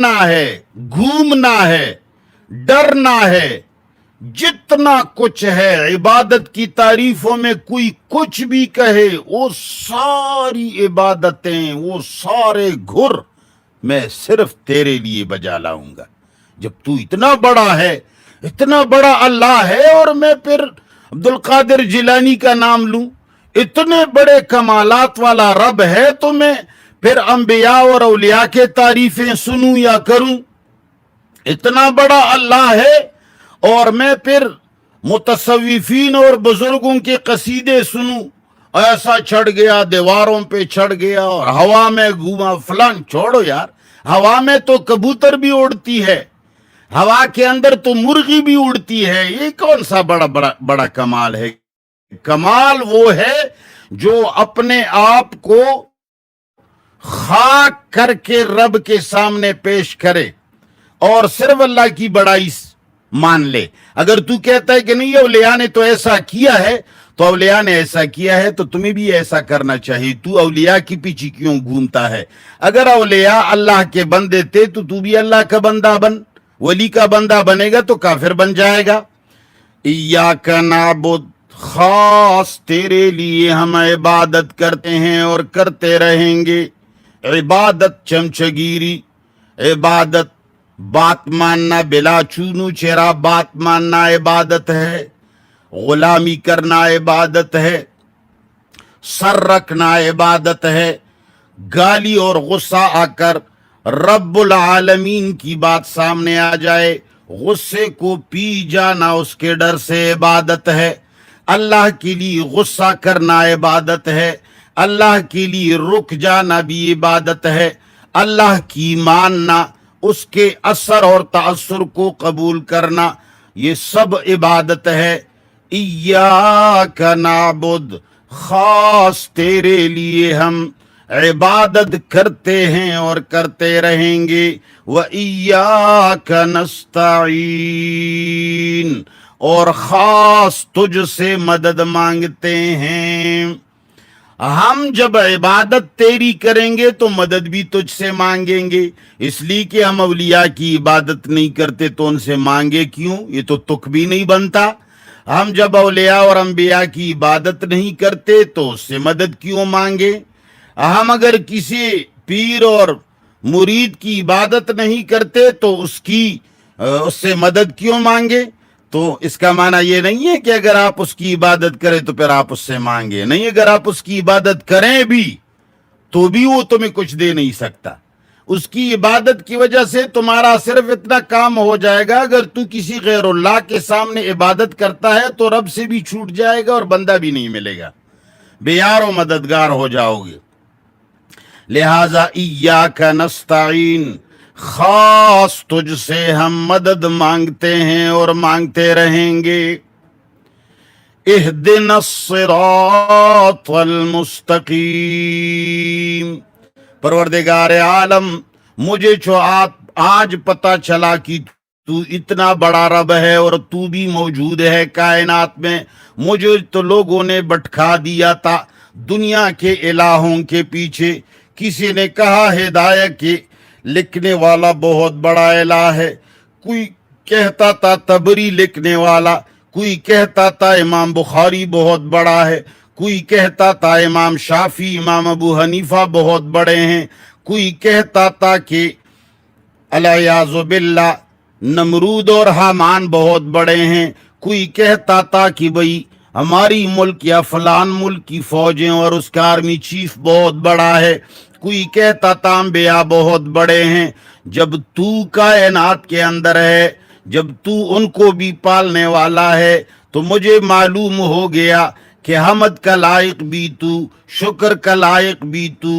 ہے، گھومنا ہے، ڈرنا ہے، جتنا کچھ ہے عبادت کی تعریفوں میں کوئی کچھ بھی کہے، وہ ساری عبادتیں، وہ سارے گھر میں صرف تیرے لیے بجا لاؤں گا۔ جب تو اتنا بڑا ہے، اتنا بڑا اللہ ہے، اور میں پھر عبد القادر جیلانی کا نام لوں، اتنے بڑے کمالات والا رب ہے، تو میں پھر انبیاء اور اولیاء کے تعریفیں سنوں یا کروں؟ اتنا بڑا اللہ ہے اور میں پھر متصوفین اور بزرگوں کے قصیدے سنوں؟ ایسا چڑھ گیا، دیواروں پہ چڑھ گیا اور ہوا میں گھوما فلان۔ چھوڑو یار، ہوا میں تو کبوتر بھی اڑتی ہے، ہوا کے اندر تو مرغی بھی اڑتی ہے، یہ کون سا بڑا بڑا بڑا کمال ہے؟ کمال وہ ہے جو اپنے آپ کو خاک کر کے رب کے سامنے پیش کرے اور صرف اللہ کی بڑائی مان لے۔ اگر تو کہتا ہے کہ نہیں اولیاء نے تو ایسا کیا ہے، تو اولیاء نے ایسا کیا ہے تو تمہیں بھی ایسا کرنا چاہیے۔ تو اولیاء کی پیچھے کیوں گھومتا ہے؟ اگر اولیاء اللہ کے بندے تھے تو بھی اللہ کا بندہ بن، ولی کا بندہ بنے گا تو کافر بن جائے گا۔ ایاک نعبد، خاص تیرے لیے ہم عبادت کرتے ہیں اور کرتے رہیں گے۔ عبادت چمچگیری، عبادت بات ماننا بلا چونو چرا بات ماننا عبادت ہے، غلامی کرنا عبادت ہے، سر رکھنا عبادت ہے۔ گالی اور غصہ آ کر رب العالمین کی بات سامنے آ جائے، غصے کو پی جانا اس کے ڈر سے عبادت ہے۔ اللہ کے لیے غصہ کرنا عبادت ہے، اللہ کے لیے رک جانا بھی عبادت ہے، اللہ کی ماننا، اس کے اثر اور تاثر کو قبول کرنا، یہ سب عبادت ہے۔ ایاک نعبد، خاص تیرے لیے ہم عبادت کرتے ہیں اور کرتے رہیں گے۔ وَإِيَّاكَ نَسْتَعِينُ، اور خاص تجھ سے مدد مانگتے ہیں۔ ہم جب عبادت تیری کریں گے تو مدد بھی تجھ سے مانگیں گے، اس لیے کہ ہم اولیاء کی عبادت نہیں کرتے تو ان سے مانگے کیوں؟ یہ تو تک بھی نہیں بنتا۔ ہم جب اولیاء اور انبیاء کی عبادت نہیں کرتے تو اس سے مدد کیوں مانگے؟ ہم اگر کسی پیر اور مرید کی عبادت نہیں کرتے تو اس سے مدد کیوں مانگے؟ تو اس کا معنی یہ نہیں ہے کہ اگر آپ اس کی عبادت کریں تو پھر آپ اس سے مانگے نہیں، اگر آپ اس کی عبادت کریں بھی تو بھی وہ تمہیں کچھ دے نہیں سکتا۔ اس کی عبادت کی وجہ سے تمہارا صرف اتنا کام ہو جائے گا، اگر تو کسی غیر اللہ کے سامنے عبادت کرتا ہے تو رب سے بھی چھوٹ جائے گا اور بندہ بھی نہیں ملے گا، بے یار و مددگار ہو جاؤ گے۔ لہذا ایاک نستعین، خاص تجھ سے ہم مدد مانگتے ہیں اور مانگتے رہیں گے۔ اہدنا الصراط المستقیم، پروردگار عالم مجھے آج پتہ چلا کہ تو اتنا بڑا رب ہے اور تو بھی موجود ہے کائنات میں۔ مجھے تو لوگوں نے بٹھا دیا تھا دنیا کے الہوں کے پیچھے۔ کسی نے کہا ہدایت کے لکھنے والا بہت بڑا الہ ہے، کوئی کہتا تھا تبری لکھنے والا، کوئی کہتا تھا امام بخاری بہت بڑا ہے، کوئی کہتا تھا امام شافعی، امام ابو حنیفہ بہت بڑے ہیں، کوئی کہتا تھا کہ الیاذ باللہ نمرود اور حامان بہت بڑے ہیں، کوئی کہتا تھا کہ بھئی ہماری ملک یا فلان ملک کی فوجیں اور اس کا آرمی چیف بہت بڑا ہے، کوئی کہتا تھا انبیاء بہت بڑے ہیں۔ جب تو کائنات کے اندر ہے، جب تو ان کو بھی پالنے والا ہے، تو مجھے معلوم ہو گیا کہ حمد کا لائق بھی تو، شکر کا لائق بھی تو،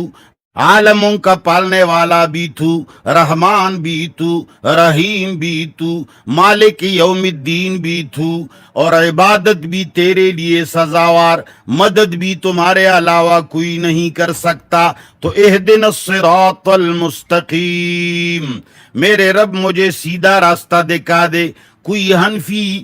عالموں کا پالنے والا بھی تو، رحمان بھی تو، رحیم بھی تو، مالک یوم الدین بھی تو، اور عبادت بھی تیرے لیے سزاوار، مدد بھی تمہارے علاوہ کوئی نہیں کر سکتا۔ تو اہدنا الصراط المستقیم، میرے رب مجھے سیدھا راستہ دکھا دے۔ کوئی حنفی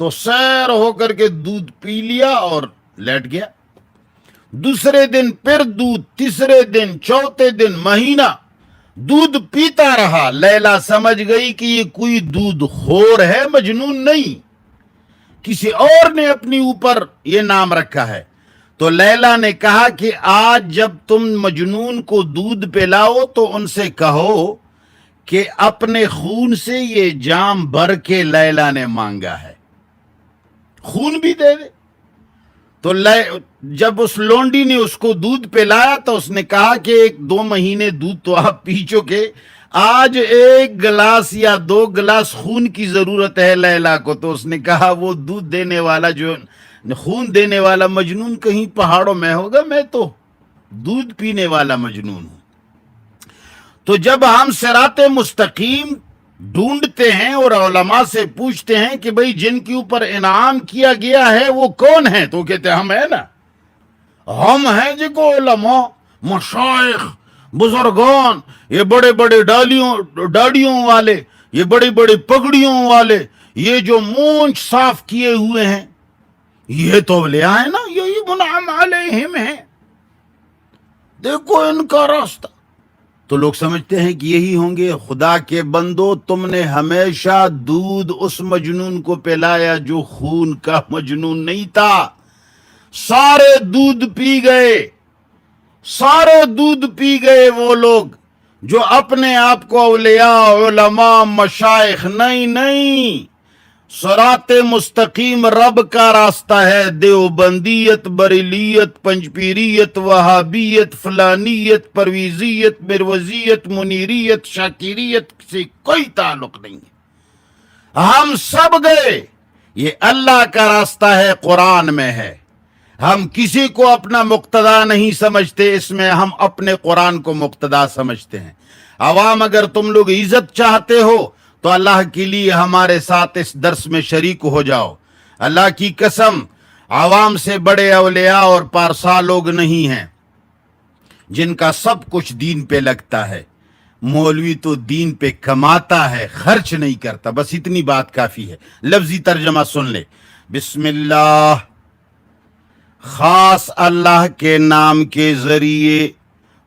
تو سیر ہو کر کے دودھ پی لیا اور لیٹ گیا. دوسرے دن پھر دودھ، تیسرے دن، چوتھے دن، مہینہ دودھ پیتا رہا. لیلا سمجھ گئی کہ یہ کوئی دودھ خور ہے، مجنون نہیں، کسی اور نے اپنی اوپر یہ نام رکھا ہے. تو لیلا نے کہا کہ آج جب تم مجنون کو دودھ پلاؤ تو ان سے کہو کہ اپنے خون سے یہ جام بھر کے لیلا نے مانگا ہے، خون بھی دے دے. تو جب اس لونڈی نے اس کو دودھ پلایا تو اس نے کہا کہ 1-2 مہینے دودھ تو آپ پی چکے، آج 1 گلاس یا 2 گلاس خون کی ضرورت ہے لیلا کو. تو اس نے کہا وہ دودھ دینے والا، جو خون دینے والا مجنون کہیں پہاڑوں میں ہوگا، میں تو دودھ پینے والا مجنون ہوں. تو جب ہم صراط مستقیم ڈھونڈتے ہیں اور علماء سے پوچھتے ہیں کہ بھئی جن کے اوپر انعام کیا گیا ہے وہ کون ہیں، تو کہتے ہیں ہم ہیں نا، ہم ہیں جن کو علماء، مشائخ، بزرگان، یہ بڑے بڑے ڈاڑیوں والے، یہ بڑی بڑی پگڑیوں والے، یہ جو مونچھ صاف کیے ہوئے ہیں، یہ تو اولیاء ہیں نا، یہی منعم علیہم ہیں، دیکھو ان کا راستہ. تو لوگ سمجھتے ہیں کہ یہی ہوں گے. خدا کے بندو، تم نے ہمیشہ دودھ اس مجنون کو پلایا جو خون کا مجنون نہیں تھا. سارے دودھ پی گئے وہ لوگ جو اپنے آپ کو اولیاء، علماء، مشائخ نہیں. صراط مستقیم رب کا راستہ ہے. دیوبندیت، بریلیت، پنجپیریت، وہابیت، فلانیت، پرویزیت، مروزیت، منیریت، شاکریت سے کوئی تعلق نہیں ہے. ہم سب گئے، یہ اللہ کا راستہ ہے، قرآن میں ہے. ہم کسی کو اپنا مقتدا نہیں سمجھتے، اس میں ہم اپنے قرآن کو مقتدا سمجھتے ہیں. عوام، اگر تم لوگ عزت چاہتے ہو تو اللہ کے لیے ہمارے ساتھ اس درس میں شریک ہو جاؤ. اللہ کی قسم، عوام سے بڑے اولیاء اور پارسا لوگ نہیں ہیں جن کا سب کچھ دین پہ لگتا ہے. مولوی تو دین پہ کماتا ہے، خرچ نہیں کرتا. بس اتنی بات کافی ہے. لفظی ترجمہ سن لے. بسم اللہ، خاص اللہ کے نام کے ذریعے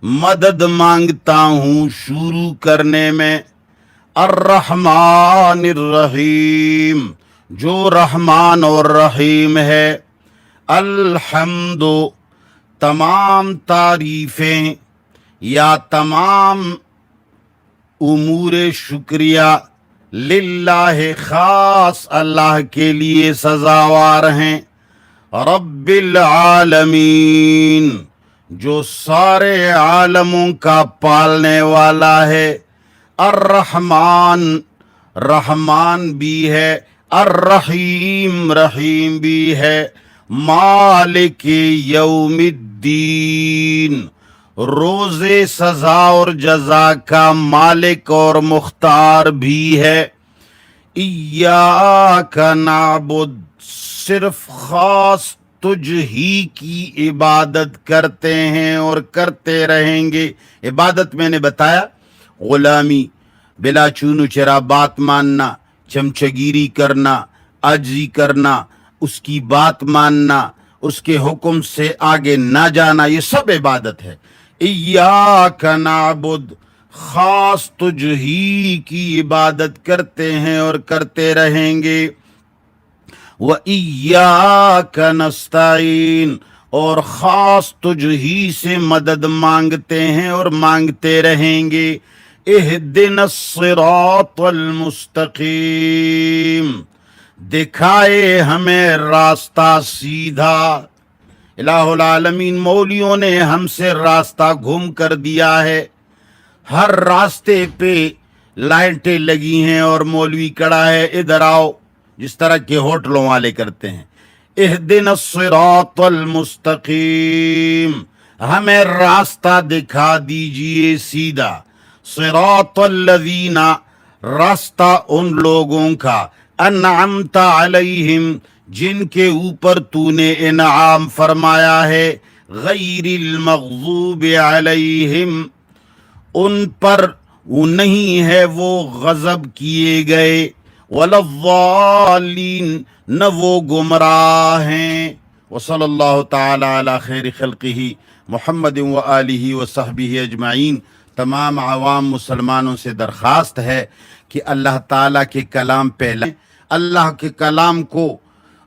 مدد مانگتا ہوں شروع کرنے میں. الرحمن الرحیم، جو رحمان اور رحیم ہے. الحمد، تمام تعریفیں یا تمام امور شکریہ، للہ، خاص اللہ کے لیے سزاوار ہیں. رب العالمین، جو سارے عالموں کا پالنے والا ہے. الرحمن، رحمان بھی ہے، الرحیم، رحیم بھی ہے. مالک یوم الدین، روز سزا اور جزا کا مالک اور مختار بھی ہے. ایاک نعبد، صرف خاص تجھ ہی کی عبادت کرتے ہیں اور کرتے رہیں گے. عبادت میں نے بتایا، غلامی، بلا چونو چرا بات ماننا، چمچگیری کرنا، عاجزی کرنا، اس کی بات ماننا، اس کے حکم سے آگے نہ جانا، یہ سب عبادت ہے. ایاک نعبد، خاص تجھ ہی کی عبادت کرتے ہیں اور کرتے رہیں گے. وَإِيَّاكَ نَسْتَعِينُ، اور خاص تجھ ہی سے مدد مانگتے ہیں اور مانگتے رہیں گے. اہدنا الصراط المستقیم، دکھائے ہمیں راستہ سیدھا. الہ العالمین، مولویوں نے ہم سے راستہ گم کر دیا ہے. ہر راستے پہ لائٹیں لگی ہیں اور مولوی کڑا ہے، ادھر آؤ، جس طرح کے ہوٹلوں والے کرتے ہیں. اہدنا الصراط المستقیم، ہمیں راستہ دکھا دیجئے سیدھا. صراط الذین، راستہ ان لوگوں کا، انعمت علیہم، جن کے اوپر تو نے انعام فرمایا ہے. غیر المغضوب علیہم، ان پر وہ نہیں ہے وہ غضب کیے گئے. ولا الضالین، نہ وہ گمراہ ہیں۔ وصلی اللہ تعالی علی خیر خلقہ محمد و آلہ و صحبہ اجمعین۔ تمام عوام مسلمانوں سے درخواست ہے کہ اللہ تعالیٰ کے کلام پہ اللہ کے کلام کو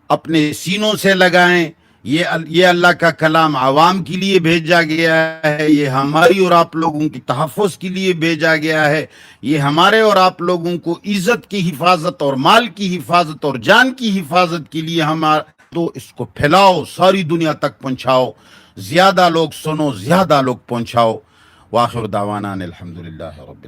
اپنے سینوں سے لگائیں۔ یہ اللہ کا کلام عوام کے لیے بھیجا گیا ہے، یہ ہماری اور آپ لوگوں کی تحفظ کے لیے بھیجا گیا ہے، یہ ہمارے اور آپ لوگوں کو عزت کی حفاظت اور مال کی حفاظت اور جان کی حفاظت کے لیے تو اس کو پھیلاؤ، ساری دنیا تک پہنچاؤ، زیادہ لوگ سنو، زیادہ لوگ پہنچاؤ۔ وآخر دعوانا الحمدللہ رب